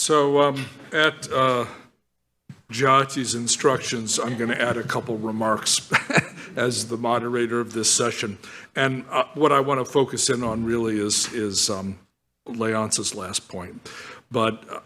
So at Jati's instructions, I'm going to add a couple remarks as the moderator of this session. And what I want to focus in on really is Leonce's last point. But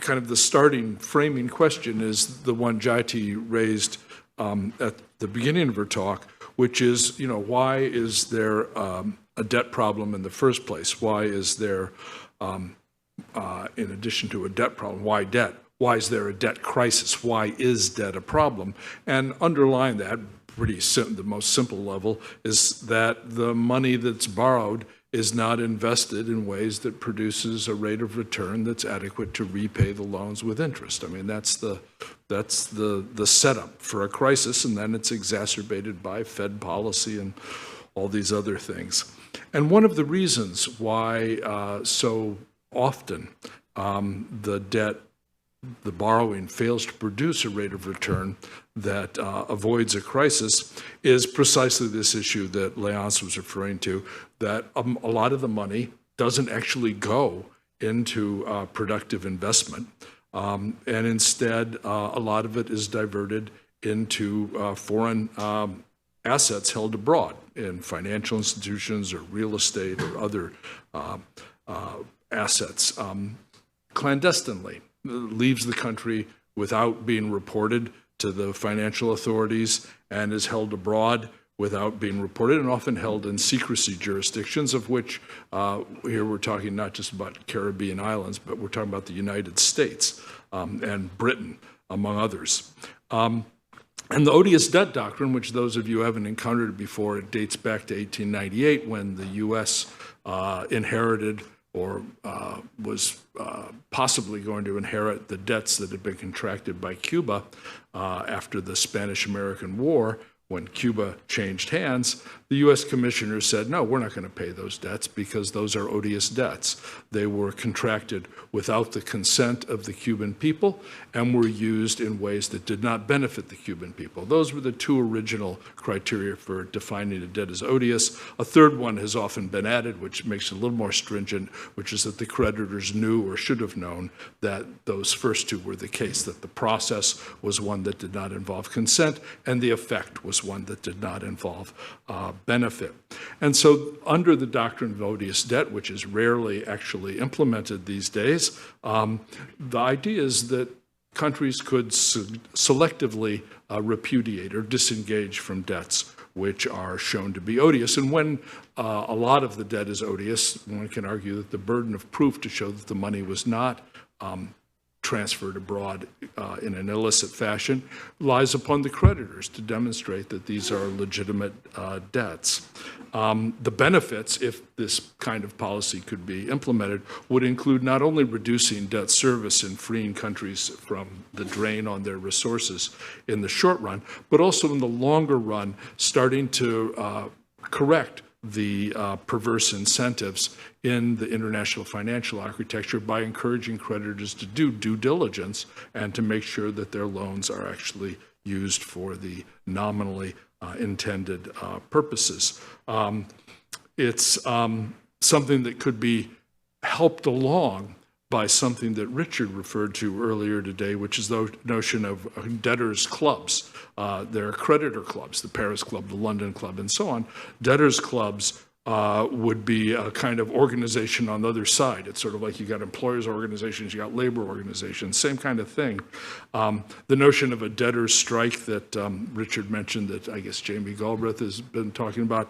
kind of the starting framing question is the one Jati raised at the beginning of her talk, which is, why is there a debt problem in the first place? Why is there, in addition to a debt problem, why debt? Why is there a debt crisis? Why is debt a problem? And underlying that, the most simple level, is that the money that's borrowed is not invested in ways that produces a rate of return that's adequate to repay the loans with interest. I mean, that's the setup for a crisis, and then it's exacerbated by Fed policy and all these other things. And one of the reasons why so often the borrowing fails to produce a rate of return that avoids a crisis is precisely this issue that Leonce was referring to, that a lot of the money doesn't actually go into productive investment, and instead a lot of it is diverted into foreign assets held abroad in financial institutions or real estate or other assets clandestinely. Leaves the country without being reported to the financial authorities and is held abroad without being reported, and often held in secrecy jurisdictions, of which here we're talking not just about Caribbean islands, but we're talking about the United States and Britain, among others. And the odious debt doctrine, which those of you who haven't encountered it before, it dates back to 1898 when the U.S. Inherited or was possibly going to inherit the debts that had been contracted by Cuba after the Spanish-American War. When Cuba changed hands, the U.S. commissioner said, no, we're not going to pay those debts because those are odious debts. They were contracted without the consent of the Cuban people and were used in ways that did not benefit the Cuban people. Those were the two original criteria for defining a debt as odious. A third one has often been added, which makes it a little more stringent, which is that the creditors knew or should have known that those first two were the case, that the process was one that did not involve consent and the effect was one that did not involve benefit. And so under the doctrine of odious debt, which is rarely actually implemented these days, the idea is that countries could selectively repudiate or disengage from debts which are shown to be odious. And when a lot of the debt is odious, one can argue that the burden of proof to show that the money was not transferred abroad in an illicit fashion lies upon the creditors to demonstrate that these are legitimate debts. The benefits, if this kind of policy could be implemented, would include not only reducing debt service and freeing countries from the drain on their resources in the short run, but also in the longer run, starting to correct the perverse incentives in the international financial architecture by encouraging creditors to do due diligence and to make sure that their loans are actually used for the nominally intended purposes. It's something that could be helped along by something that Richard referred to earlier today, which is the notion of debtors' clubs. There are creditor clubs, the Paris Club, the London Club, and so on. Debtors' clubs would be a kind of organization on the other side. It's sort of like you got employers' organizations, you got labor organizations, same kind of thing. The notion of a debtors' strike that Richard mentioned, that I guess Jamie Galbraith has been talking about,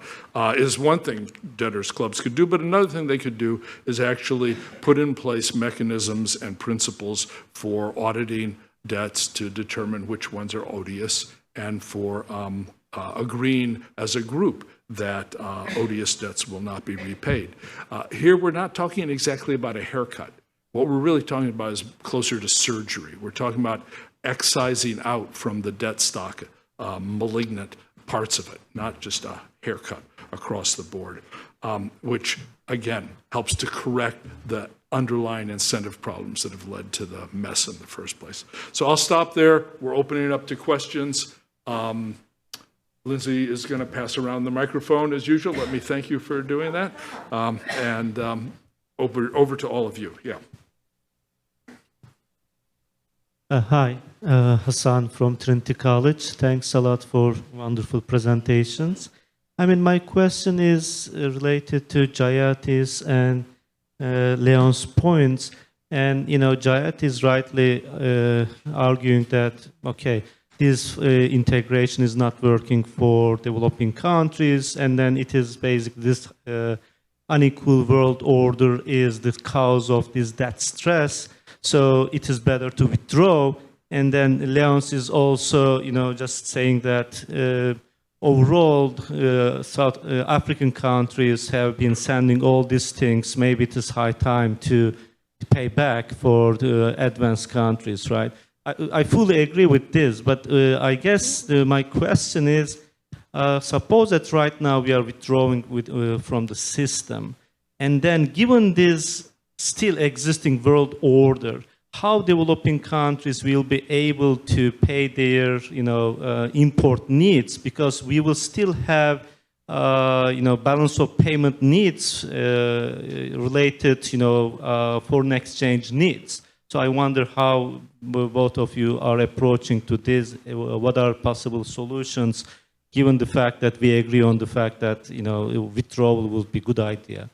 is one thing debtors' clubs could do, but another thing they could do is actually put in place mechanisms and principles for auditing debts to determine which ones are odious and for agreeing as a group that odious debts will not be repaid. Here we're not talking exactly about a haircut. What we're really talking about is closer to surgery. We're talking about excising out from the debt stock malignant parts of it, not just a haircut across the board, which again helps to correct the underlying incentive problems that have led to the mess in the first place. So I'll stop there. We're opening it up to questions. Lindsay is going to pass around the microphone as usual. Let me thank you for doing that. And over to all of you. Yeah. Hi, Hassan from Trinity College. Thanks a lot for wonderful presentations. I mean, my question is related to Jayatis and Leon's points. And, you know, Jayat is rightly arguing that, okay, this integration is not working for developing countries, and then it is basically this unequal world order is the cause of that stress. So it is better to withdraw. And then Leons is also, you know, just saying that overall South African countries have been sending all these things. Maybe it is high time to pay back for the advanced countries, right? I fully agree with this, but I guess my question is, suppose that right now we are withdrawing from the system, and then given this still existing world order, how developing countries will be able to pay their, you know, import needs, because we will still have, you know, balance of payment needs related, you know, foreign exchange needs. So I wonder how both of you are approaching to this. What are possible solutions, given the fact that we agree on the fact that, you know, withdrawal would be a good idea?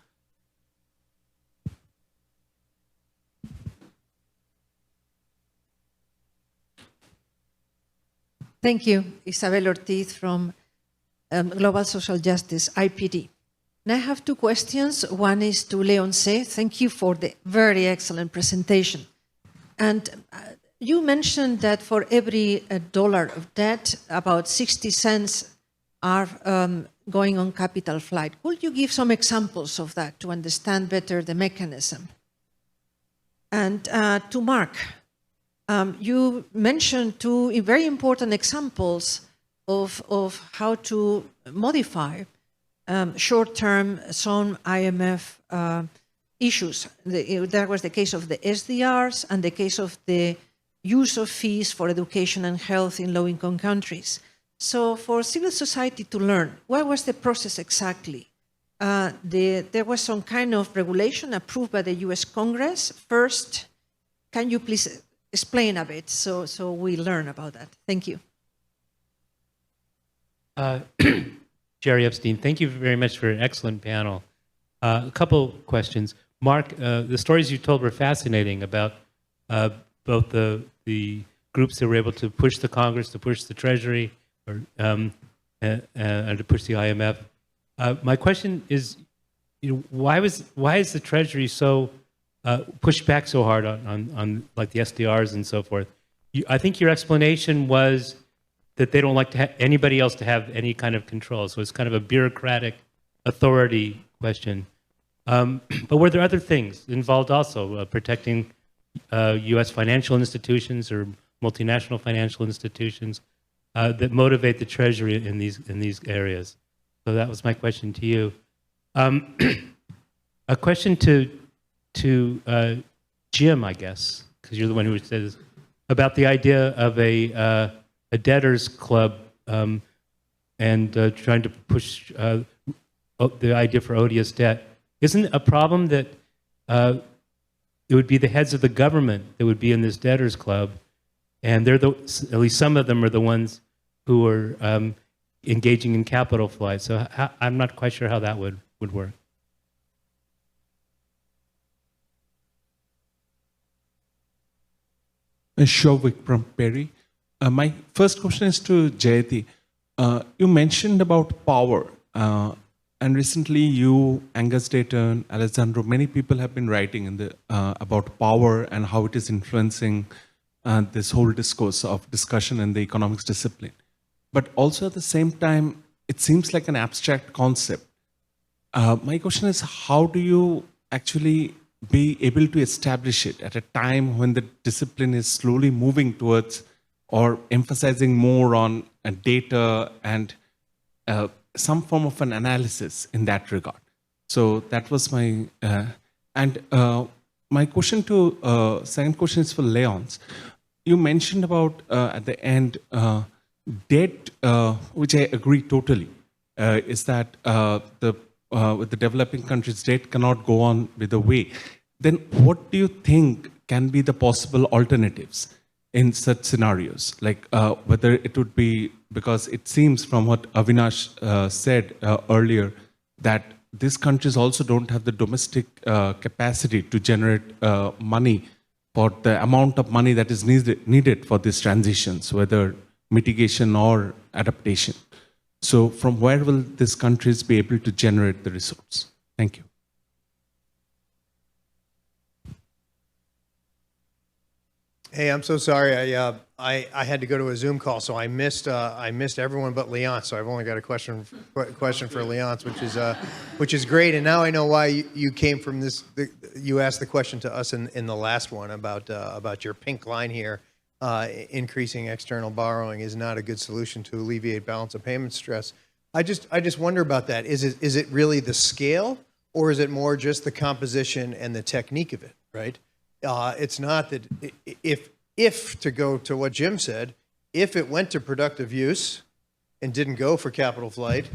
Thank you. Isabel Ortiz from Global Social Justice, IPD. And I have two questions. One is to Leonce. Thank you for the very excellent presentation. And you mentioned that for every dollar of debt, about 60 cents are going on capital flight. Could you give some examples of that to understand better the mechanism? And to Mark, you mentioned two very important examples of how to modify short-term some IMF issues. That was the case of the SDRs and the case of the use of fees for education and health in low-income countries. So for civil society to learn, what was the process exactly? There was some kind of regulation approved by the US Congress. First, can you please explain a bit so we learn about that? Thank you. Jerry Epstein, thank you very much for an excellent panel. A couple questions. Mark, the stories you told were fascinating about both the groups that were able to push the Congress, to push the Treasury, or and to push the IMF. My question is, you know, why is the Treasury so pushed back so hard on like the SDRs and so forth? I think your explanation was that they don't like to anybody else to have any kind of control. So it's kind of a bureaucratic authority question. But were there other things involved also, protecting U.S. financial institutions or multinational financial institutions that motivate the Treasury in these areas? So that was my question to you. A question to Jim, I guess, because you're the one who says about the idea of a debtors club and trying to push the idea for odious debt. Isn't it a problem that it would be the heads of the government that would be in this debtors club, and they're at least some of them are the ones who are engaging in capital flight. So I'm not quite sure how that would work. Shovik from PERI. My first question is to Jayati. You mentioned about power, and recently you, Angus Dayton, Alessandro, many people have been writing in about power and how it is influencing this whole discourse of discussion in the economics discipline. But also at the same time, it seems like an abstract concept. My question is, how do you actually be able to establish it at a time when the discipline is slowly moving towards or emphasizing more on data and some form of an analysis in that regard? So that was my, my question to, second question is for Leonce. You mentioned about at the end, debt, which I agree totally, is that with the developing countries, debt cannot go on with the way. Then what do you think can be the possible alternatives? in such scenarios? Like whether it would be, because it seems from what Avinash said earlier, that these countries also don't have the domestic capacity to generate money for the amount of money that is needed for these transitions, whether mitigation or adaptation. So from where will these countries be able to generate the resource? Thank you. Hey, I'm so sorry. I had to go to a Zoom call, so I missed everyone but Leonce. So I've only got a question for Leonce, which is great. And now I know why you came from this. You asked the question to us in the last one about your pink line here. Increasing external borrowing is not a good solution to alleviate balance of payment stress. I just wonder about that. Is it really the scale, or is it more just the composition and the technique of it? Right. It's not that if to go to what Jim said, if it went to productive use and didn't go for capital flight,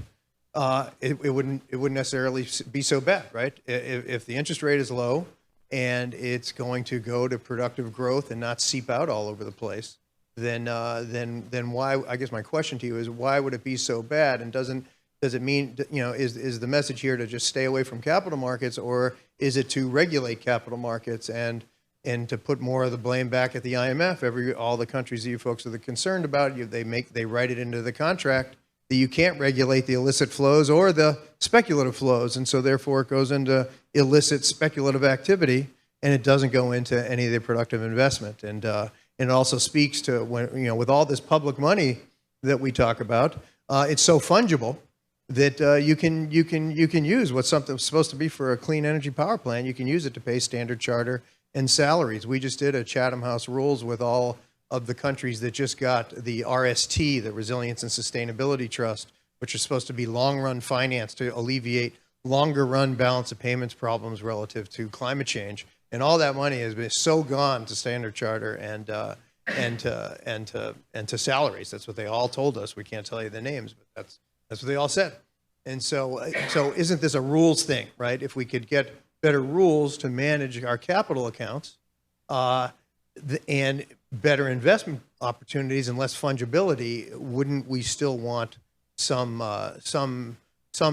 it wouldn't necessarily be so bad, right? If the interest rate is low and it's going to go to productive growth and not seep out all over the place, then why? I guess my question to you is, why would it be so bad? And does it mean, is the message here to just stay away from capital markets, or is it to regulate capital markets and to put more of the blame back at the IMF? All the countries that you folks are concerned about, they write it into the contract that you can't regulate the illicit flows or the speculative flows, and so therefore it goes into illicit speculative activity, and it doesn't go into any of the productive investment. And it also speaks to when, with all this public money that we talk about, it's so fungible that you can use what's supposed to be for a clean energy power plant. You can use it to pay Standard Charter and salaries. We just did a Chatham House rules with all of the countries that just got the RST, the Resilience and Sustainability Trust, which is supposed to be long-run finance to alleviate longer-run balance of payments problems relative to climate change. And all that money has been so gone to Standard Charter and to salaries. That's what they all told us. We can't tell you the names, but that's what they all said. And so isn't this a rules thing, right? If we could get better rules to manage our capital accounts and better investment opportunities and less fungibility, wouldn't we still want some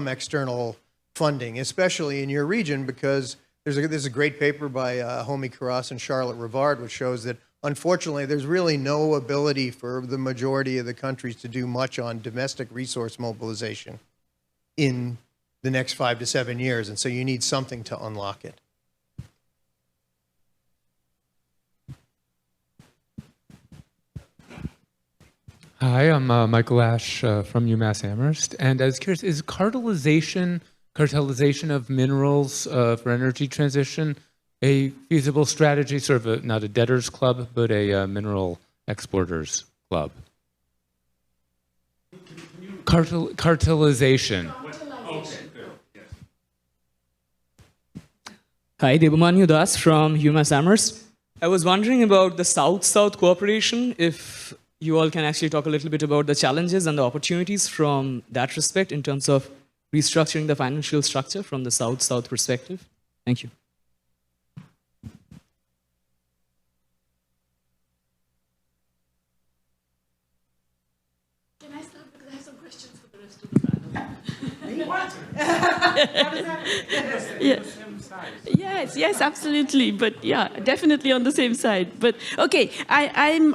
external funding, especially in your region? Because there's a great paper by Homi Karas and Charlotte Rivard, which shows that unfortunately there's really no ability for the majority of the countries to do much on domestic resource mobilization in the next 5 to 7 years, and so you need something to unlock it. Hi, I'm Michael Ash from UMass Amherst, and I was curious, is cartelization of minerals for energy transition a feasible strategy, sort of not a debtors club, but a mineral exporters club? Cartelization. Hi, Debamanyu Das from UMass Amherst. I was wondering about the South-South cooperation, if you all can actually talk a little bit about the challenges and the opportunities from that respect in terms of restructuring the financial structure from the South-South perspective. Thank you. Can I start, because I have some questions for the rest of the panel? What? How does that yeah. Yes, absolutely. But yeah, definitely on the same side. But okay, I'm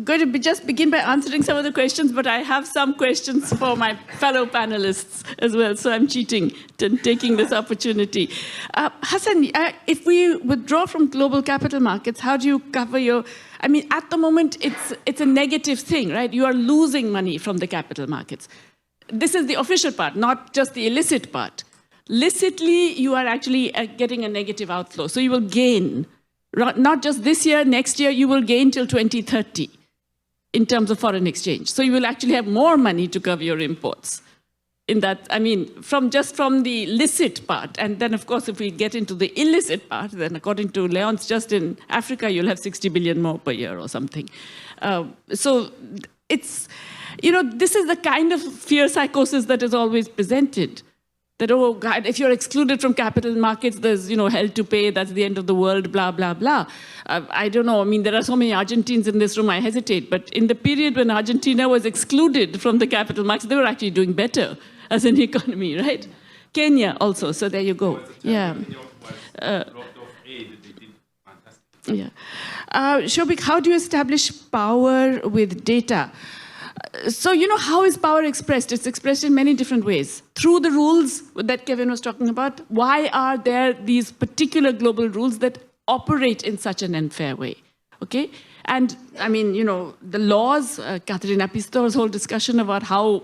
going to just begin by answering some of the questions, but I have some questions for my fellow panelists as well. So I'm cheating, taking this opportunity. Hassan, if we withdraw from global capital markets, how do you cover your... I mean, at the moment, it's a negative thing, right? You are losing money from the capital markets. This is the official part, not just the illicit part. Licitly, you are actually getting a negative outflow. So you will gain, not just this year, next year, you will gain till 2030 in terms of foreign exchange. So you will actually have more money to cover your imports. In that, I mean, from the licit part. And then, of course, if we get into the illicit part, then according to Leonce, just in Africa, you'll have 60 billion more per year or something. So it's, this is the kind of fear psychosis that is always presented, that, oh God, if you're excluded from capital markets, there's, hell to pay, that's the end of the world, blah, blah, blah. I don't know, I mean, there are so many Argentines in this room, I hesitate, but in the period when Argentina was excluded from the capital markets, they were actually doing better as an economy, right? Kenya also, so there you go. Yeah. Yeah. Shobik, how do you establish power with data? So, how is power expressed? It's expressed in many different ways. Through the rules that Kevin was talking about, why are there these particular global rules that operate in such an unfair way? Okay? And, I mean, the laws, Katharina Pistor's whole discussion about how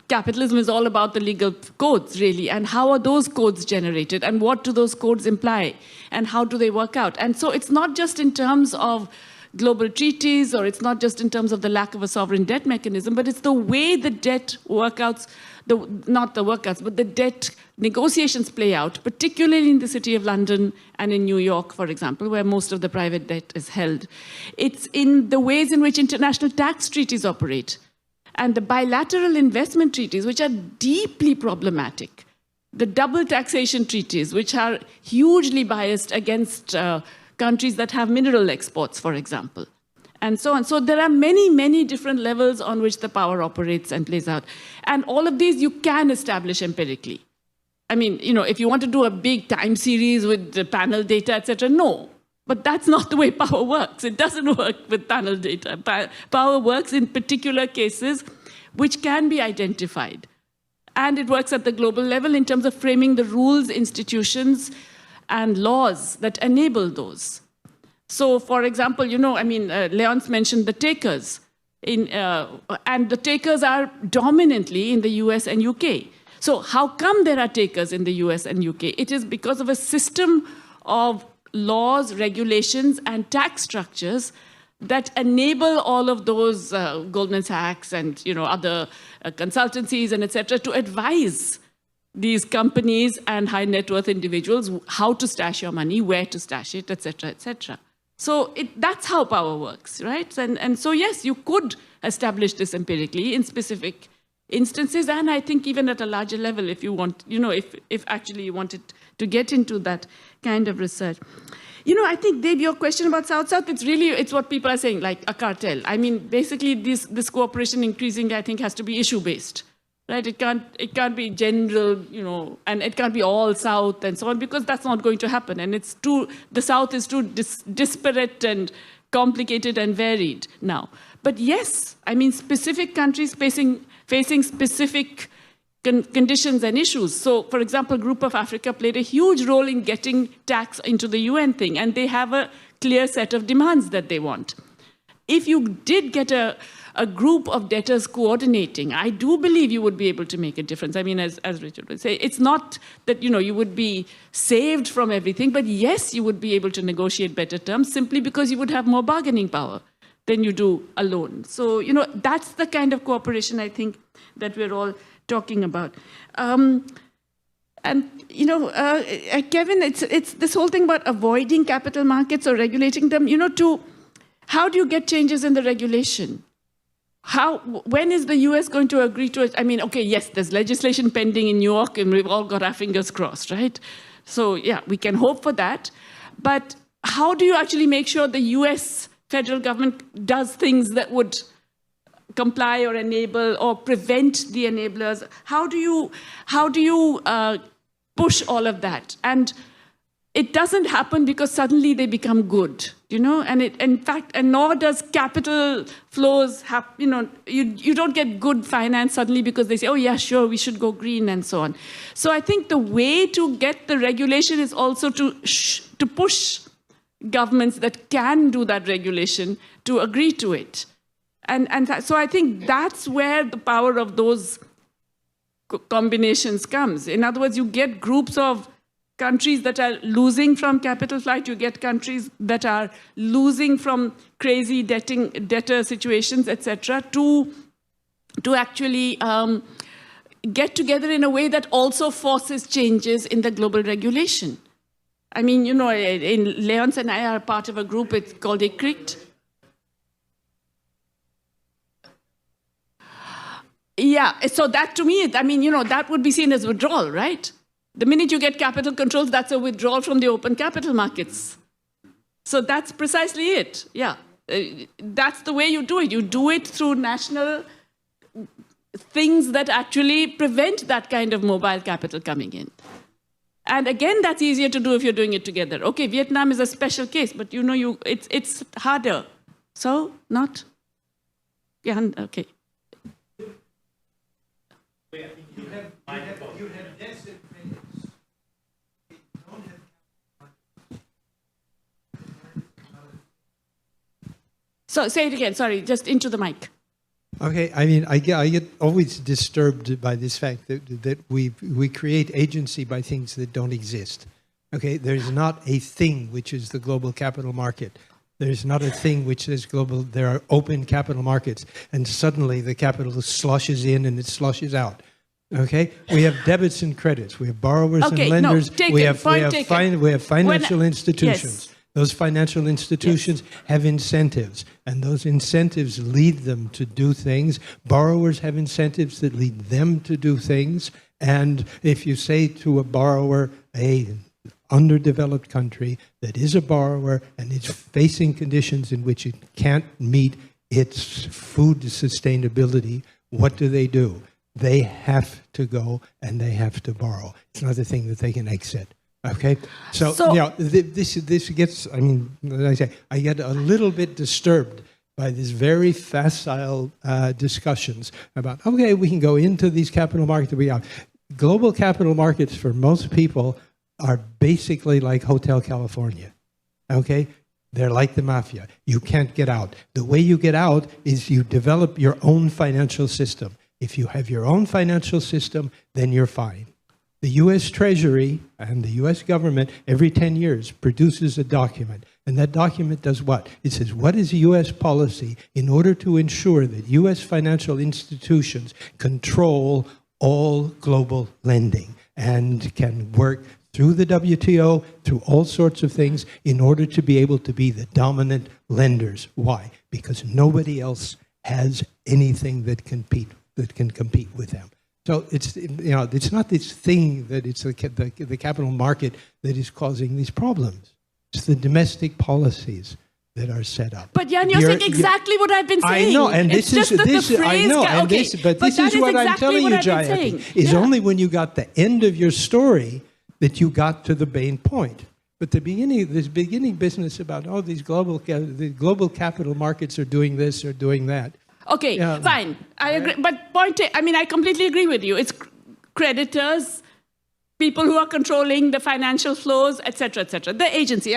capitalism is all about the legal codes, really, and how are those codes generated, and what do those codes imply, and how do they work out? And so it's not just in terms of global treaties, or it's not just in terms of the lack of a sovereign debt mechanism, but it's the way the debt workouts, not the workouts, but the debt negotiations play out, particularly in the City of London and in New York, for example, where most of the private debt is held. It's in the ways in which international tax treaties operate, and the bilateral investment treaties, which are deeply problematic. The double taxation treaties, which are hugely biased against countries that have mineral exports, for example, and so on. So there are many, many different levels on which the power operates and plays out. And all of these you can establish empirically. I mean, if you want to do a big time series with the panel data, etc., no. But that's not the way power works. It doesn't work with panel data. Power works in particular cases which can be identified. And it works at the global level in terms of framing the rules, institutions, and laws that enable those. So, for example, Leonce mentioned the takers. And the takers are dominantly in the US and UK. So how come there are takers in the US and UK? It is because of a system of laws, regulations, and tax structures that enable all of those Goldman Sachs and other consultancies and etc. to advise these companies and high net worth individuals how to stash your money, where to stash it, etc., etc. So that's how power works, right? And so yes, you could establish this empirically in specific instances, and I think even at a larger level, if you want, if actually you wanted to get into that kind of research. I think, Dave, your question about South-South, it's what people are saying, like a cartel. I mean, basically, this cooperation increasing, I think, has to be issue-based, right? It can't be general, and it can't be all South and so on, because that's not going to happen. And the South is too disparate and complicated and varied now. But yes, I mean, specific countries facing specific conditions and issues. So, for example, Group of Africa played a huge role in getting tax into the UN thing, and they have a clear set of demands that they want. If you did get a group of debtors coordinating, I do believe you would be able to make a difference. I mean, as Richard would say, it's not that, you would be saved from everything, but yes, you would be able to negotiate better terms simply because you would have more bargaining power than you do alone. So, that's the kind of cooperation I think that we're all talking about. Kevin, it's this whole thing about avoiding capital markets or regulating them, how do you get changes in the regulation? When is the US going to agree to it? I mean, okay, yes, there's legislation pending in New York and we've all got our fingers crossed, right? So yeah, we can hope for that. But how do you actually make sure the US federal government does things that would comply or enable or prevent the enablers? How do you push all of that? And it doesn't happen because suddenly they become good, and in fact, nor does capital flows happen, you don't get good finance suddenly because they say, oh yeah, sure, we should go green and so on. So I think the way to get the regulation is also to push governments that can do that regulation to agree to it. So I think that's where the power of those combinations comes. In other words, you get groups of countries that are losing from capital flight, you get countries that are losing from crazy debtor situations, etc., to actually get together in a way that also forces changes in the global regulation. I mean, Leonce and I are part of a group, it's called ICRICT. Yeah, so that to me, I mean, that would be seen as withdrawal, right? The minute you get capital controls, that's a withdrawal from the open capital markets. So that's precisely it. Yeah. That's the way you do it. You do it through national things that actually prevent that kind of mobile capital coming in. And again, that's easier to do if you're doing it together. Okay, Vietnam is a special case, but it's harder. So, not? Yeah, okay. So say it again, sorry, just into the mic. Okay, I mean, I get always disturbed by this fact that we create agency by things that don't exist. Okay, there's not a thing which is the global capital market. There's not a thing which is global. There are open capital markets, and suddenly the capital sloshes in and it sloshes out. Okay, we have debits and credits. We have borrowers and lenders. We have financial institutions. Yes. Those financial institutions have incentives, and those incentives lead them to do things. Borrowers have incentives that lead them to do things. And if you say to a borrower, an underdeveloped country that is a borrower and is facing conditions in which it can't meet its food sustainability, what do? They have to go and they have to borrow. It's not a thing that they can exit. Okay, so this gets, I mean, as I say, I get a little bit disturbed by these very facile discussions about, okay, we can go into these capital markets. Global capital markets for most people are basically like Hotel California, okay? They're like the mafia. You can't get out. The way you get out is you develop your own financial system. If you have your own financial system, then you're fine. The U.S. Treasury and the U.S. government every 10 years produces a document. And that document does what? It says, what is U.S. policy in order to ensure that U.S. financial institutions control all global lending and can work through the WTO, through all sorts of things, in order to be able to be the dominant lenders. Why? Because nobody else has anything that can compete with them. So it's not this thing that it's the capital market that is causing these problems. It's the domestic policies that are set up. But Jan, you're saying exactly what I've been saying. I know, and this is what I'm telling you, Jayati, is only when you got the end of your story that you got to the main point. But the beginning business about these the global capital markets are doing this or doing that. Okay, fine. I agree. But I completely agree with you. It's creditors, people who are controlling the financial flows, et cetera, the agency.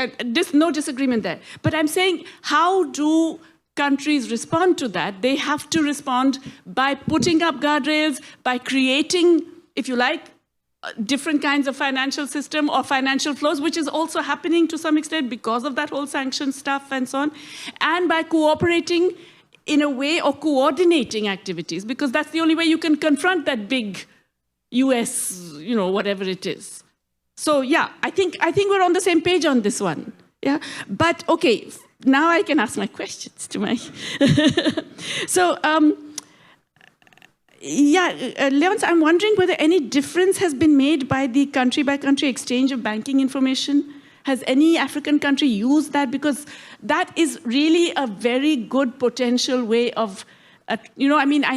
No disagreement there. But I'm saying, how do countries respond to that? They have to respond by putting up guardrails, by creating, if you like, different kinds of financial system or financial flows, which is also happening to some extent because of that whole sanction stuff and so on, and by cooperating in a way or coordinating activities, because that's the only way you can confront that big US, whatever it is. So yeah, I think we're on the same page on this one. Yeah, but okay, now I can ask my questions to my. So Leonce, I'm wondering whether any difference has been made by the country-by-country exchange of banking information. Has any African country used that? Because that is really a very good potential way of, I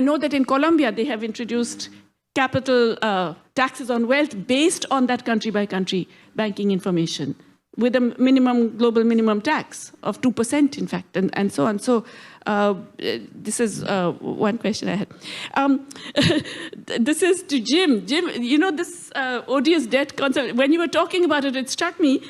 know that in Colombia they have introduced capital taxes on wealth based on that country-by-country banking information with a global minimum tax of 2%, in fact, and so on. So this is one question I had. This is to Jim. Jim, this odious debt concept, when you were talking about it, it struck me.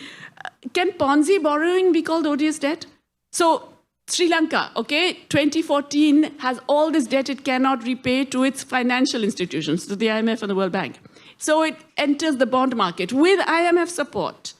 Can Ponzi borrowing be called odious debt? So Sri Lanka, 2014 has all this debt it cannot repay to its financial institutions, to the IMF and the World Bank. So it enters the bond market with IMF support,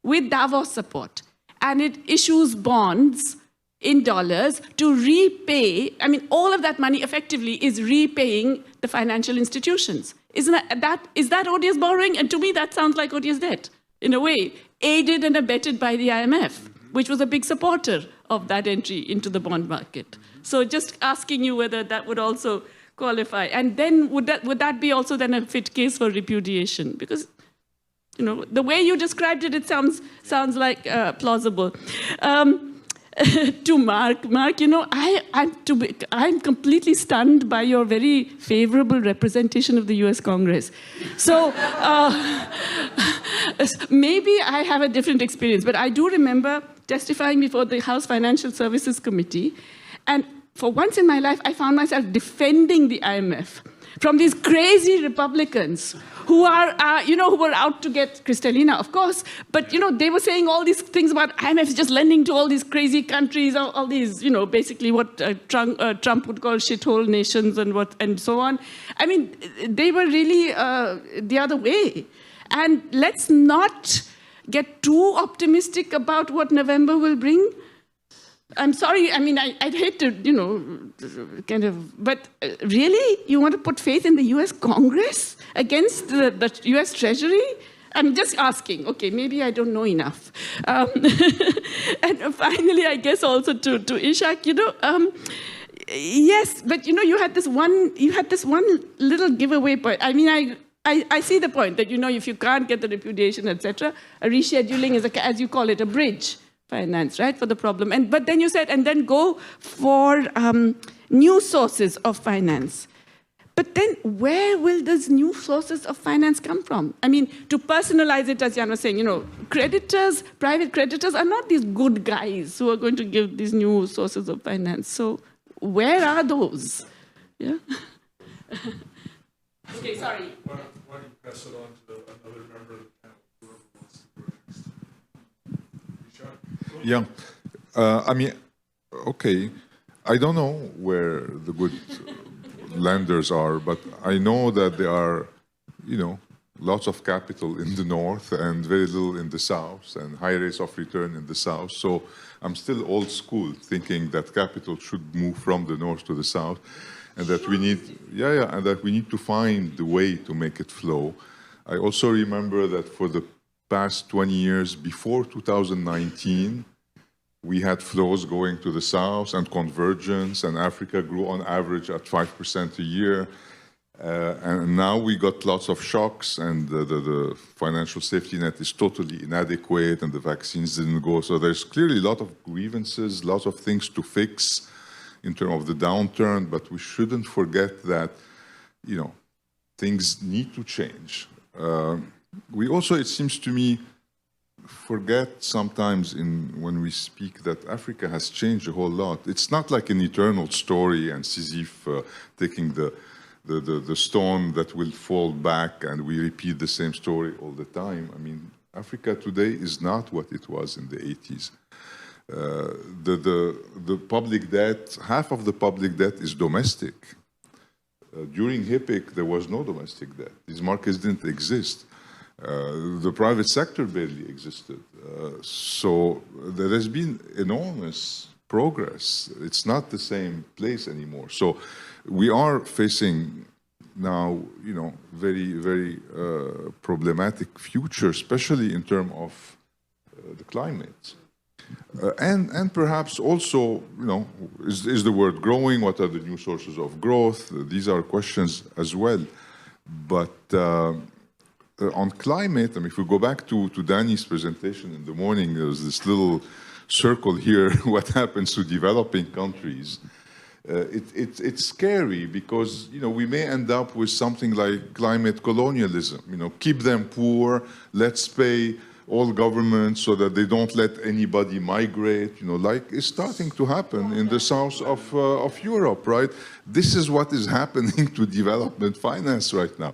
with Davos support, and it issues bonds in dollars to repay. All of that money effectively is repaying the financial institutions. Is that odious borrowing? And to me, that sounds like odious debt, in a way, aided and abetted by the IMF, which was a big supporter of that entry into the bond market. So just asking you whether that would also qualify? And then would that be also then a fit case for repudiation? Because, you know, the way you described it, it sounds like plausible. To Mark, you know, I'm completely stunned by your very favorable representation of the U.S. Congress. So maybe I have a different experience, but I do remember testifying before the House Financial Services Committee, and for once in my life, I found myself defending the IMF from these crazy Republicans who are, who were out to get Kristalina, of course, but, you know, they were saying all these things about IMF just lending to all these crazy countries, all these, you know, basically what Trump would call shithole nations and so on. I mean, they were really the other way. And let's not get too optimistic about what November will bring. I'm sorry, I mean, I'd hate to, you know, kind of, but really? You want to put faith in the US Congress against the US Treasury? I'm just asking. Okay, maybe I don't know enough. And finally, I guess also to Ishak, you know, yes, but you know, you had this one little giveaway point. I mean, I see the point that, you know, if you can't get the repudiation, etc., a rescheduling is, as you call it, a bridge finance, right, for the problem. But then you said, and then go for new sources of finance. But then where will those new sources of finance come from? I mean, to personalize it, as Jan was saying, you know, creditors, private creditors are not these good guys who are going to give these new sources of finance. So where are those? Yeah. Okay, sorry. Why don't you pass it on to another member of the panel, whoever wants to go next? Yeah, I mean, okay, I don't know where the good lenders are, but I know that there are, you know, lots of capital in the north and very little in the south, and high rates of return in the south. So I'm still old school, thinking that capital should move from the north to the south, and that we need, and that we need to find the way to make it flow. I also remember that for the past 20 years before 2019, we had flows going to the south and convergence, and Africa grew on average at 5% a year. And now we got lots of shocks, and the financial safety net is totally inadequate, and the vaccines didn't go. So there's clearly a lot of grievances, lots of things to fix in terms of the downturn, but we shouldn't forget that, you know, things need to change. We also, it seems to me, forget sometimes when we speak that Africa has changed a whole lot. It's not like an eternal story and Sisyphe taking the stone that will fall back and we repeat the same story all the time. I mean, Africa today is not what it was in the 80s. The public debt, half of the public debt is domestic. During HIPC, there was no domestic debt. These markets didn't exist. The private sector barely existed. So there has been enormous progress. It's not the same place anymore. So we are facing now, you know, very, very problematic future, especially in terms of the climate. And perhaps also, you know, is the world growing? What are the new sources of growth? These are questions as well. But on climate, I mean, if we go back to Danny's presentation in the morning, there was this little circle here, what happens to developing countries. It's scary because, you know, we may end up with something like climate colonialism. You know, keep them poor, let's pay all governments so that they don't let anybody migrate, you know, like is starting to happen in the south of Europe, right? This is what is happening to development finance right now.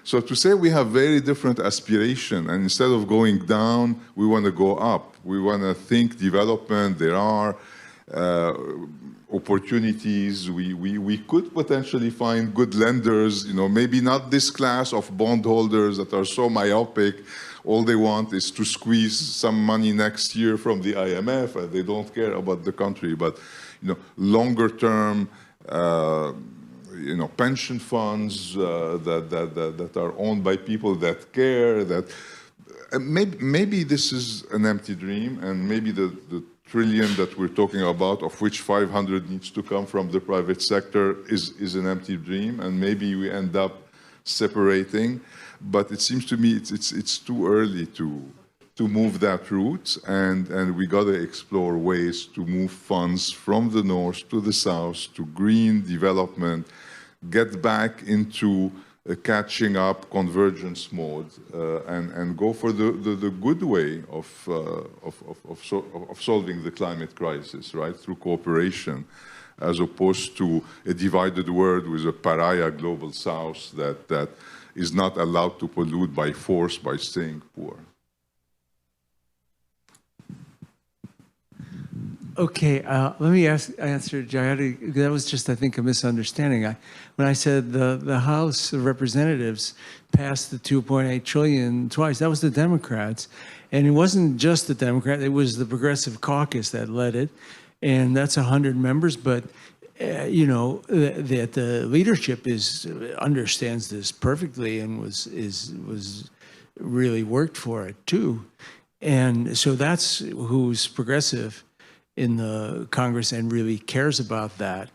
So to say we have very different aspiration, and instead of going down, we want to go up. We want to think development. There are opportunities. We could potentially find good lenders, you know, maybe not this class of bondholders that are so myopic. All they want is to squeeze some money next year from the IMF, and they don't care about the country. But, you know, longer term, you know, pension funds that are owned by people that care. That maybe this is an empty dream, and maybe the trillion that we're talking about, of which 500 needs to come from the private sector, is an empty dream, and maybe we end up separating. But it seems to me it's too early to move that route, and we got to explore ways to move funds from the north to the south to green development, get back into a catching up convergence mode, and go for the good way of solving the climate crisis, right, through cooperation, as opposed to a divided world with a pariah global south that is not allowed to pollute by force by staying poor. Okay, let me answer Jayati. That was just, I think, a misunderstanding. When I said the House of Representatives passed the 2.8 trillion twice, that was the Democrats. And it wasn't just the Democrat, it was the Progressive Caucus that led it. And that's 100 members, but you know, the leadership understands this perfectly and was really worked for it too. And so that's who's progressive in the Congress and really cares about that.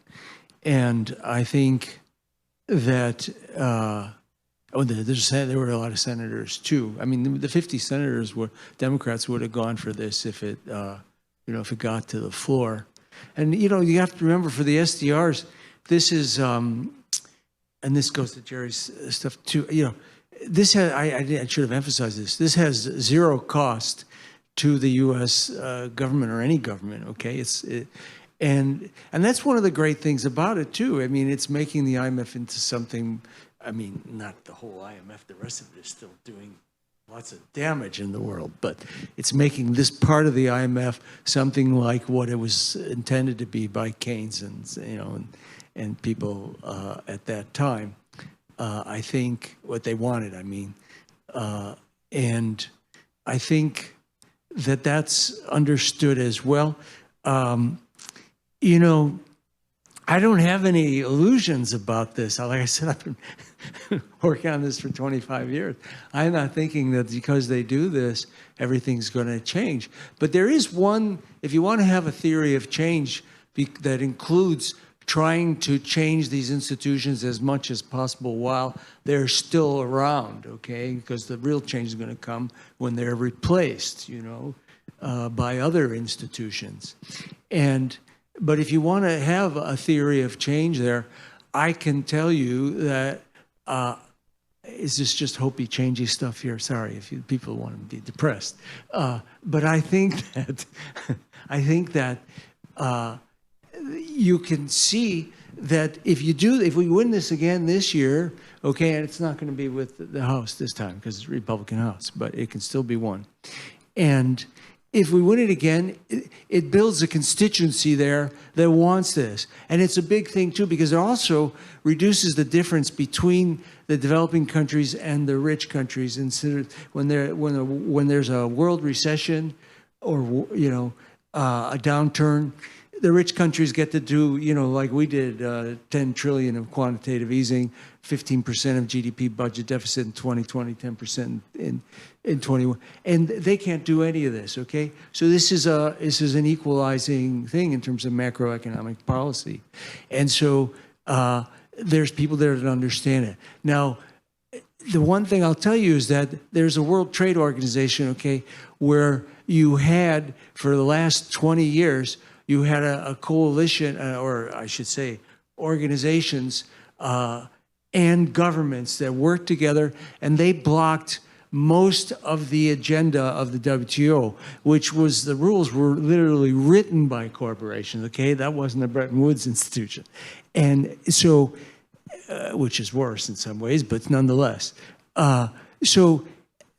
And I think that there were a lot of senators too. I mean, the 50 senators Democrats would have gone for this if it, if it got to the floor. And you have to remember, for the SDRs, this is, and this goes to Jerry's stuff too. This has, I should have emphasized this. This has zero cost to the U.S. Government or any government. Okay, and that's one of the great things about it too. I mean, it's making the IMF into something. I mean, not the whole IMF. The rest of it is still doing lots of damage in the world, but it's making this part of the IMF something like what it was intended to be by Keynes and people at that time. I think what they wanted. I mean, and I think that's understood as well. I don't have any illusions about this. Like I said, I've been working on this for 25 years. I'm not thinking that because they do this, everything's going to change. But there is one, if you want to have a theory of change that includes trying to change these institutions as much as possible while they're still around, okay? Because the real change is going to come when they're replaced, by other institutions. But if you want to have a theory of change there, I can tell you that, is this just hopey, changey stuff here? Sorry if people want to be depressed. But I think that, you can see that if we win this again this year, okay, and it's not going to be with the House this time because it's a Republican House, but it can still be won. And if we win it again, it builds a constituency there that wants this. And it's a big thing too, because it also reduces the difference between the developing countries and the rich countries. And when there's a world recession or a downturn, the rich countries get to do, like we did, 10 trillion of quantitative easing, 15% of GDP budget deficit in 2020, 10% in 21, and they can't do any of this. Okay, so this is an equalizing thing in terms of macroeconomic policy, and so there's people there that understand it. Now, the one thing I'll tell you is that there's a World Trade Organization, okay, where you had for the last 20 years. You had a coalition, or I should say, organizations and governments that worked together, and they blocked most of the agenda of the WTO, which was the rules were literally written by corporations. Okay, that wasn't a Bretton Woods institution, and so, which is worse in some ways, but nonetheless, so.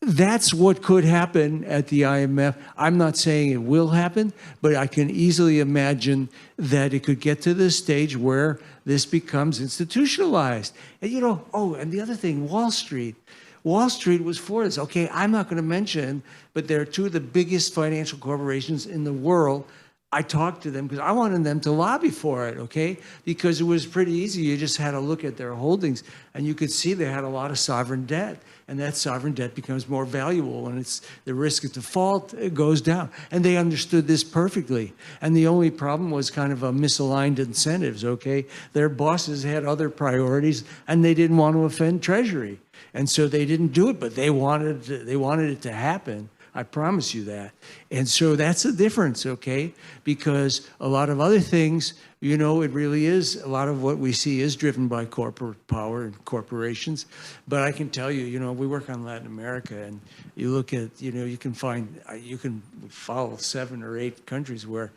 That's what could happen at the IMF. I'm not saying it will happen, but I can easily imagine that it could get to the stage where this becomes institutionalized. And and the other thing, Wall Street. Wall Street was for this. Okay, I'm not going to mention, but they're two of the biggest financial corporations in the world. I talked to them because I wanted them to lobby for it, okay? Because it was pretty easy. You just had to look at their holdings, and you could see they had a lot of sovereign debt. And that sovereign debt becomes more valuable, and the risk of default goes down. And they understood this perfectly. And the only problem was kind of a misaligned incentives, okay? Their bosses had other priorities, and they didn't want to offend Treasury. And so they didn't do it, but they wanted it to happen. I promise you that. And so that's the difference, okay? Because a lot of other things, you know, it really is, a lot of what we see is driven by corporate power and corporations. But I can tell you, you know, we work on Latin America, and you look at, you know, you can follow 7 or 8 countries where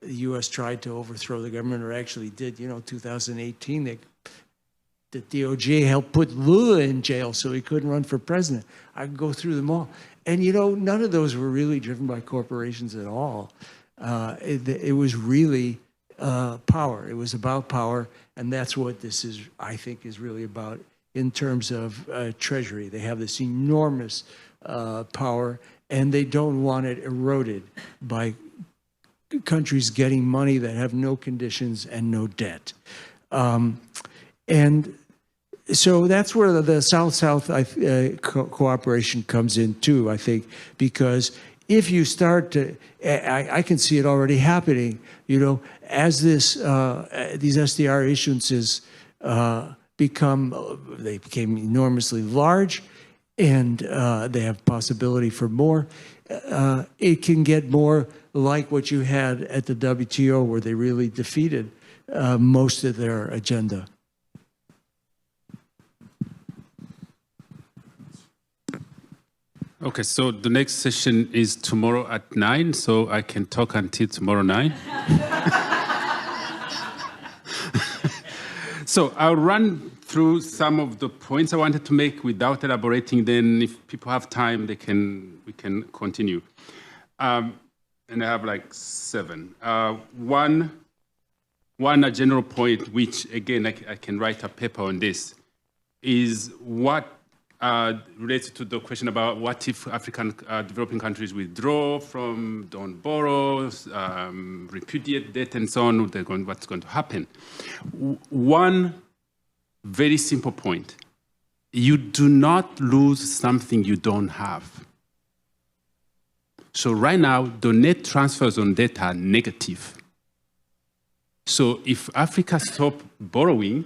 the U.S. tried to overthrow the government, or actually did, you know, 2018, the DOJ helped put Lula in jail so he couldn't run for president. I could go through them all. And, you know, none of those were really driven by corporations at all. It was really power. It was about power, and that's what this is, I think, is really about in terms of Treasury. They have this enormous power, and they don't want it eroded by countries getting money that have no conditions and no debt. And so that's where the South-South cooperation comes in too, I think, because if you start to, I can see it already happening, you know, as these SDR issuances they became enormously large, and they have possibility for more. It can get more like what you had at the WTO, where they really defeated most of their agenda. Okay, so the next session is tomorrow at 9, so I can talk until tomorrow 9. So I'll run through some of the points I wanted to make without elaborating. Then if people have time, we can continue. And I have like 7. One a general point, which again, I can write a paper on this, is what related to the question about what if African developing countries withdraw from, don't borrow, repudiate debt, and so on, what's going to happen. One very simple point: you do not lose something you don't have. So right now, the net transfers on debt are negative. So if Africa stops borrowing,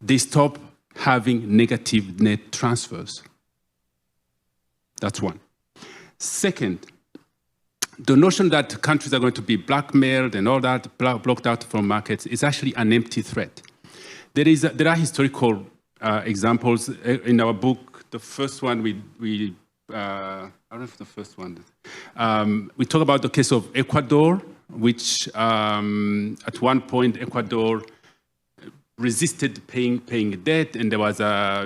they stop having negative net transfers. That's one. Second, the notion that countries are going to be blackmailed and all that, blocked out from markets, is actually an empty threat. There are historical examples in our book. The first one I don't know if the first one. We talk about the case of Ecuador, which at one point Ecuador resisted paying debt, and there was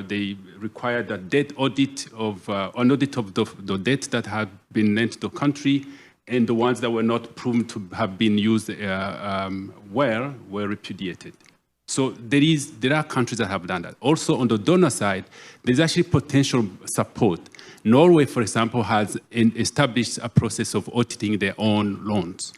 they required a debt audit of an audit of the debt that had been lent to the country, and the ones that were not proven to have been used were repudiated. So there are countries that have done that. Also on the donor side, there's actually potential support. Norway, for example, has established a process of auditing their own loans,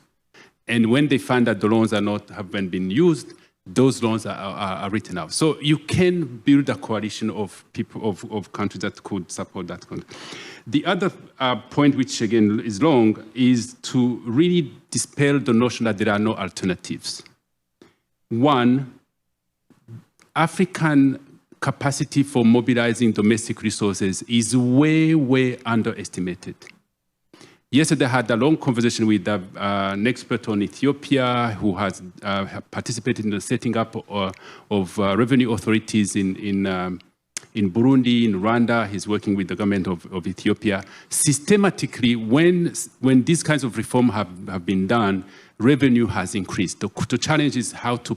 and when they find that the loans haven't been used, those loans are written out. So you can build a coalition of people, of countries that could support that country. The other point, which again is long, is to really dispel the notion that there are no alternatives. One, African capacity for mobilizing domestic resources is way, way underestimated. Yesterday, I had a long conversation with an expert on Ethiopia who has participated in the setting up of revenue authorities in Burundi, in Rwanda. He's working with the government of Ethiopia. Systematically, when these kinds of reforms have been done, revenue has increased. The challenge is how to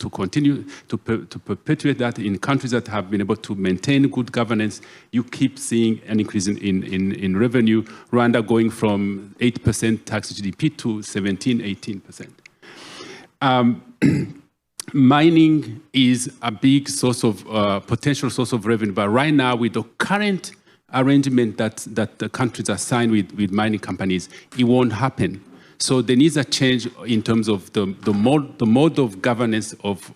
continue to perpetuate that in countries that have been able to maintain good governance. You keep seeing an increase in revenue. Rwanda going from 8% tax GDP to 17-18%. Mining is a big source of potential source of revenue, but right now with the current arrangement that the countries are signed with mining companies, it won't happen. So there needs a change in terms of the mode of governance of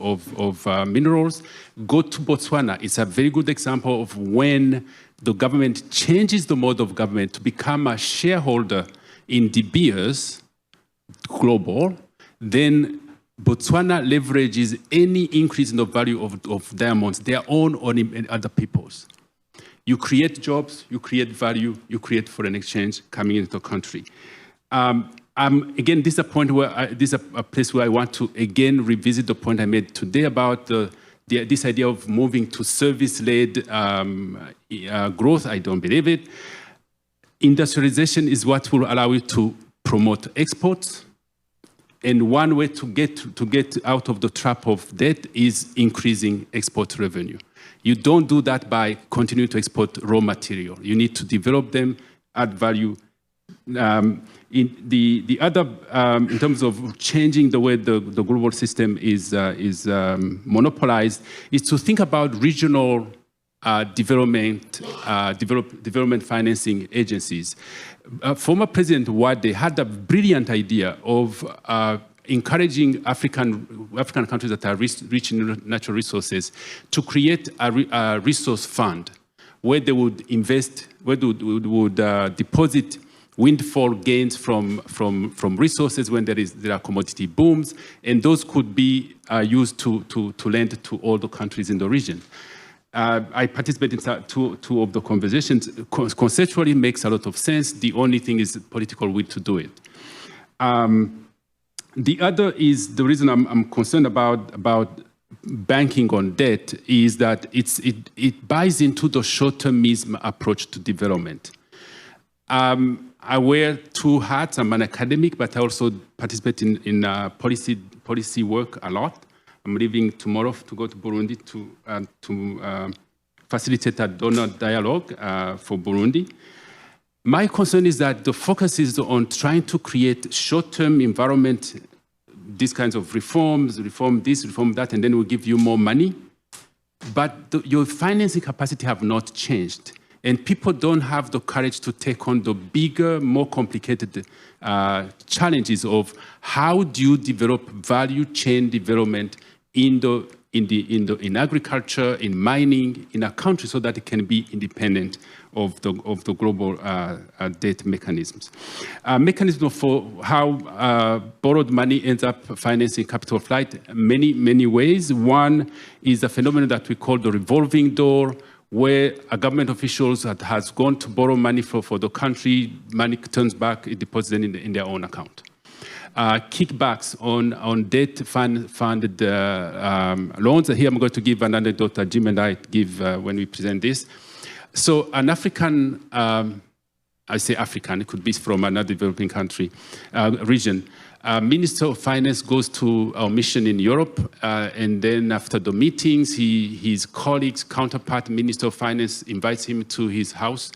minerals. Go to Botswana. It's a very good example of when the government changes the mode of government to become a shareholder in De Beers Global, then Botswana leverages any increase in the value of diamonds, their own or in other people's. You create jobs, you create value, you create foreign exchange coming into the country. Again, this is a point where this is a place where I want to again revisit the point I made today about this idea of moving to service-led growth. I don't believe it. Industrialization is what will allow you to promote exports. And one way to get out of the trap of debt is increasing export revenue. You don't do that by continuing to export raw material. You need to develop them, add value. In the other, in terms of changing the way the global system is monopolized, is to think about regional development financing agencies. Former President Wade had a brilliant idea of encouraging African countries that are rich in natural resources to create a resource fund where they would invest, where they would deposit windfall gains from resources when there are commodity booms, and those could be used to lend to all the countries in the region. I participated in two of the conversations. Conceptually makes a lot of sense. The only thing is political will to do it. The other is the reason I'm concerned about banking on debt is that it buys into the short-termism approach to development. I wear two hats. I'm an academic, but I also participate in policy work a lot. I'm leaving tomorrow to go to Burundi to facilitate a donor dialogue for Burundi. My concern is that the focus is on trying to create short-term environment, these kinds of reforms, reform this, reform that, and then we'll give you more money. But your financing capacity have not changed. And people don't have the courage to take on the bigger, more complicated challenges of how do you develop value chain development in agriculture, in mining, in a country, so that it can be independent of the global debt mechanisms. Mechanism for how borrowed money ends up financing capital flight, many ways. One is a phenomenon that we call the revolving door, where a government official has gone to borrow money for the country, money turns back, it deposits in their own account. Kickbacks on debt-funded loans. Here I'm going to give an anecdote that Jim and I give when we present this. So an African, I say African, it could be from another developing country, region. Minister of Finance goes to our mission in Europe, and then after the meetings, his colleagues, counterpart Minister of Finance invites him to his house,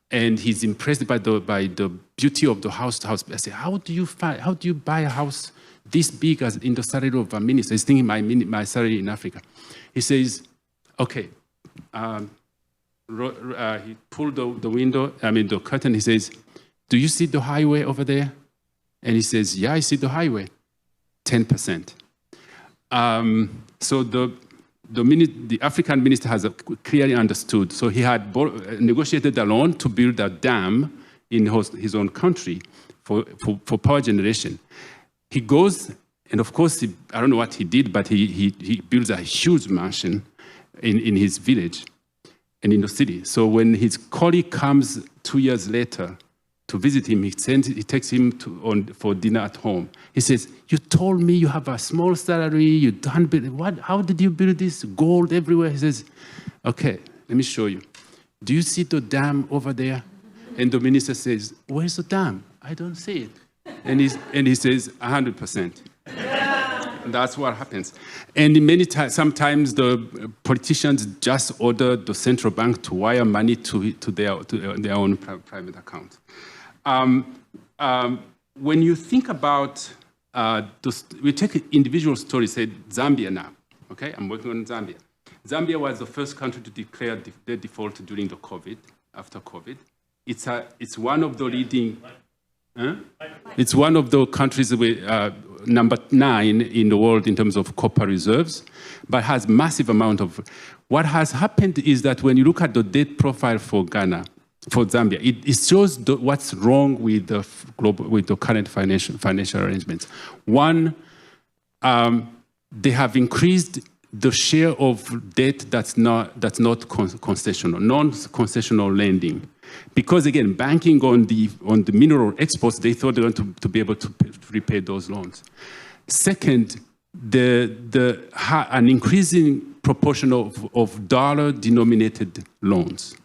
and he's impressed by the beauty of the house. I say, how do you buy a house this big as in the salary of a minister? He's thinking my salary in Africa. He says, okay. He pulled the curtain. He says, do you see the highway over there? And he says, yeah, I see the highway, 10%. So the African minister has clearly understood. So he had negotiated a loan to build a dam in his own country for power generation. He goes, and of course, I don't know what he did, but he builds a huge mansion in his village and in the city. So when his colleague comes 2 years later to visit him, he takes him for dinner at home. He says, you told me you have a small salary, you don't build, what? How did you build this? Gold everywhere. He says, okay, let me show you. Do you see the dam over there? And the minister says, where's the dam? I don't see it. And he says, 100%. That's what happens. And sometimes the politicians just order the central bank to wire money to their own private account. When you think about, we take individual stories, say Zambia now, okay? I'm working on Zambia. Zambia was the first country to declare debt default during the after COVID. It's one of the leading, Huh? It's one of the countries with number 9 in the world in terms of copper reserves, but has massive amount of. What has happened is that when you look at the debt profile for Ghana, for Zambia, it shows what's wrong with the with the current financial arrangements. One, they have increased the share of debt that's not concessional, non-concessional lending. Because again, banking on the mineral exports, they thought they were going to be able to repay those loans. Second, an increasing proportion of dollar-denominated loans.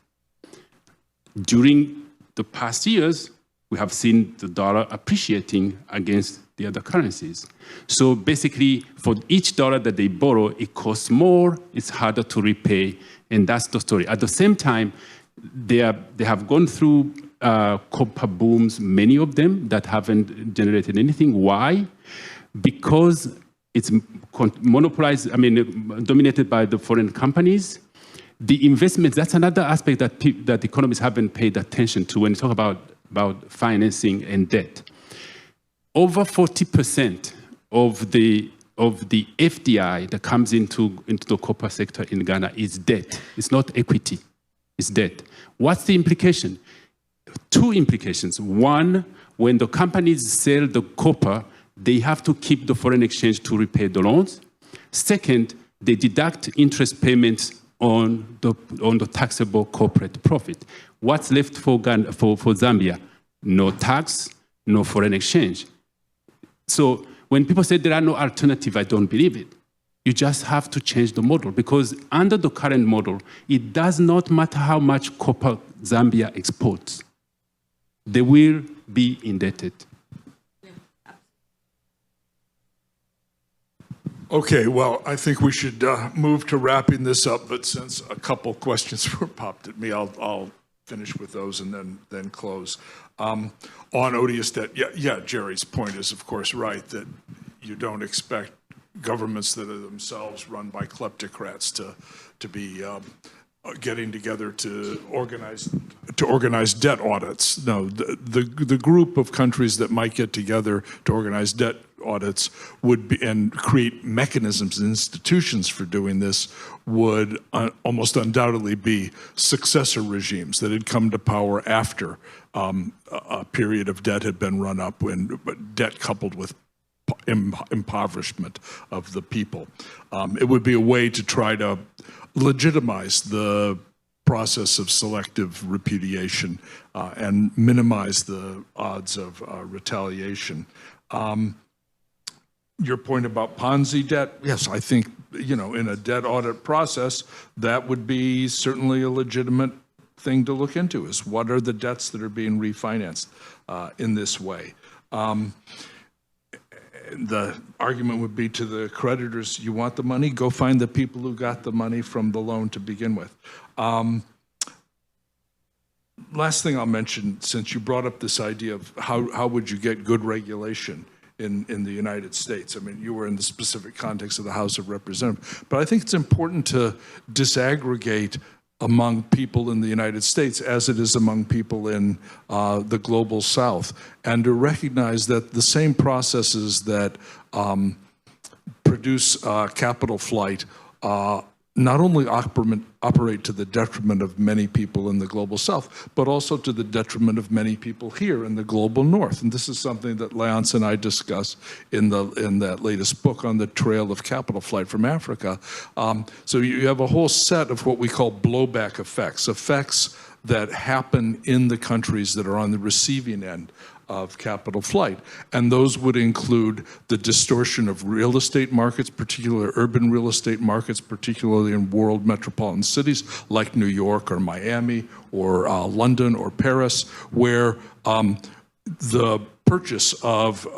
During the past years, we have seen the dollar appreciating against the other currencies. So basically, for each dollar that they borrow, it costs more, it's harder to repay, and that's the story. At the same time, they have gone through copper booms, many of them that haven't generated anything. Why? Because it's monopolized, dominated by the foreign companies. The investments, that's another aspect that economists haven't paid attention to when you talk about financing and debt. Over 40% of the FDI that comes into the copper sector in Ghana is debt. It's not equity, it's debt. What's the implication? Two implications. One, when the companies sell the copper, they have to keep the foreign exchange to repay the loans. Second, they deduct interest payments on the taxable corporate profit. What's left for Zambia? No tax, no foreign exchange. So when people say there are no alternatives, I don't believe it. You just have to change the model, because under the current model, it does not matter how much copper Zambia exports. They will be indebted. Okay, well, I think we should move to wrapping this up, but since a couple questions were popped at me, I'll finish with those and then close. On odious debt, yeah, Jerry's point is, of course, right, that you don't expect governments that are themselves run by kleptocrats to be getting together to organize debt audits. No, the group of countries that might get together to organize debt audits would be, and create mechanisms and institutions for doing this, would almost undoubtedly be successor regimes that had come to power after a period of debt had been run up, when debt coupled with impoverishment of the people. It would be a way to try to legitimize the process of selective repudiation and minimize the odds of retaliation. Your point about Ponzi debt, yes, I think, in a debt audit process, that would be certainly a legitimate thing to look into, is what are the debts that are being refinanced in this way. The argument would be to the creditors, you want the money? Go find the people who got the money from the loan to begin with. Last thing I'll mention, since you brought up this idea of how would you get good regulation in the United States. I mean, you were in the specific context of the House of Representatives, but I think it's important to disaggregate among people in the United States as it is among people in the global South, and to recognize that the same processes that produce capital flight not only operate to the detriment of many people in the global South, but also to the detriment of many people here in the global North. And this is something that Leonce and I discuss in that latest book on the trail of capital flight from Africa. So you have a whole set of what we call blowback effects, effects that happen in the countries that are on the receiving end of capital flight. And those would include the distortion of real estate markets, particularly urban real estate markets, particularly in world metropolitan cities like New York or Miami or London or Paris, where the purchase of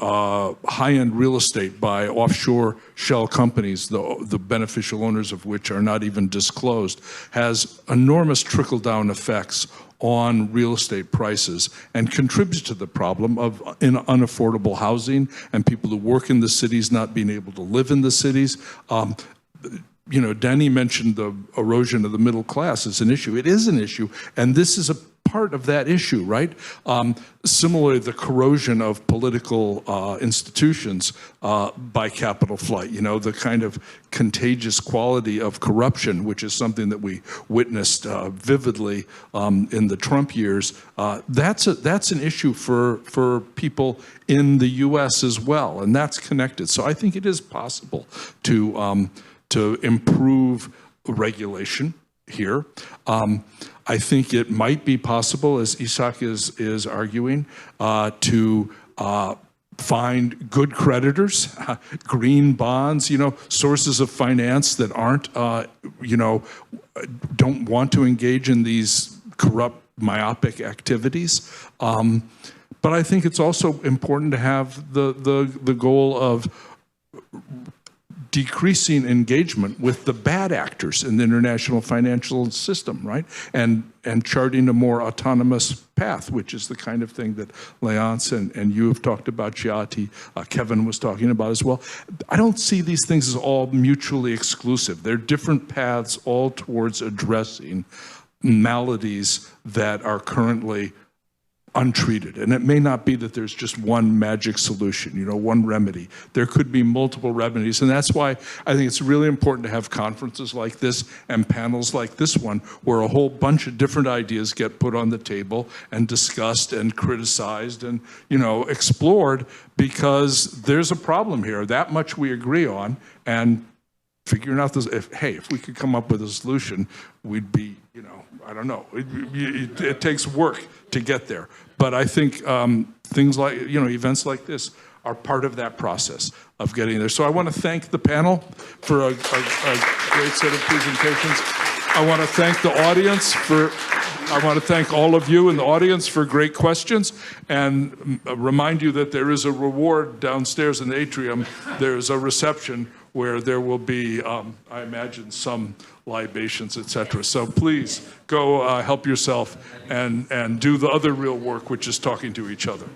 high-end real estate by offshore shell companies, the beneficial owners of which are not even disclosed, has enormous trickle-down effects on real estate prices and contributes to the problem of unaffordable housing and people who work in the cities not being able to live in the cities. Danny mentioned the erosion of the middle class as an issue. It is an issue, and this is a part of that issue, right? Similarly, the corrosion of political institutions by capital flight, you know, the kind of contagious quality of corruption, which is something that we witnessed vividly in the Trump years, that's an issue for people in the U.S. as well, and that's connected. So I think it is possible to improve regulation here. I think it might be possible, as Isak is arguing, to find good creditors, green bonds, you know, sources of finance that aren't, you know, don't want to engage in these corrupt, myopic activities. But I think it's also important to have the goal of decreasing engagement with the bad actors in the international financial system, right? And charting a more autonomous path, which is the kind of thing that Leonce and you have talked about, Jyoti, Kevin was talking about as well. I don't see these things as all mutually exclusive. They're different paths all towards addressing maladies that are currently untreated. And it may not be that there's just one magic solution, you know, one remedy. There could be multiple remedies. And that's why I think it's really important to have conferences like this and panels like this one, where a whole bunch of different ideas get put on the table and discussed and criticized and, you know, explored, because there's a problem here. That much we agree on. And figuring out this, if we could come up with a solution, we'd be, you know, I don't know. It takes work to get there. But I think things like, you know, events like this are part of that process of getting there. So I want to thank the panel for a great set of presentations. I want to thank the audience I want to thank all of you in the audience for great questions, and remind you that there is a reward downstairs in the atrium. There's a reception where there will be, I imagine, some libations, etc. So please go help yourself and do the other real work, which is talking to each other.